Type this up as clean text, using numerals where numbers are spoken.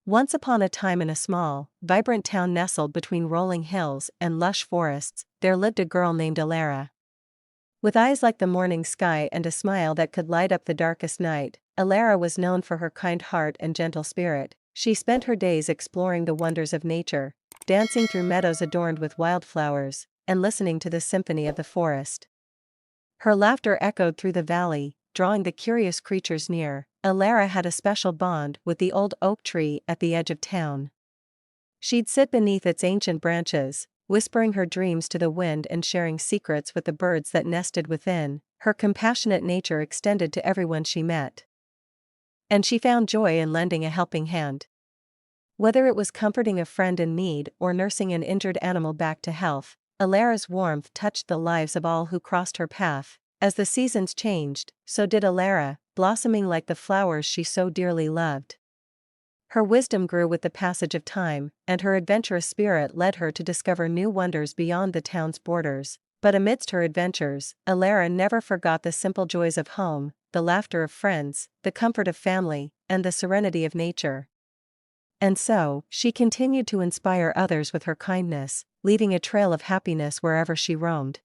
Once upon a time in a small, vibrant town nestled between rolling hills and lush forests, there lived a girl named Elara. With eyes like the morning sky and a smile that could light up the darkest night, Elara was known for her kind heart and gentle spirit. She spent her days exploring the wonders of nature, dancing through meadows adorned with wildflowers, and listening to the symphony of the forest. Her laughter echoed through the valley, drawing the curious creatures near. Elara had a special bond with the old oak tree at the edge of town. She'd sit beneath its ancient branches, whispering her dreams to the wind and sharing secrets with the birds that nested within. Her compassionate nature extended to everyone she met. And she found joy in lending a helping hand. Whether it was comforting a friend in need or nursing an injured animal back to health, Elara's warmth touched the lives of all who crossed her path. As the seasons changed, so did Elara, blossoming like the flowers she so dearly loved. Her wisdom grew with the passage of time, and her adventurous spirit led her to discover new wonders beyond the town's borders. But amidst her adventures, Elara never forgot the simple joys of home, the laughter of friends, the comfort of family, and the serenity of nature. And so, she continued to inspire others with her kindness, leaving a trail of happiness wherever she roamed.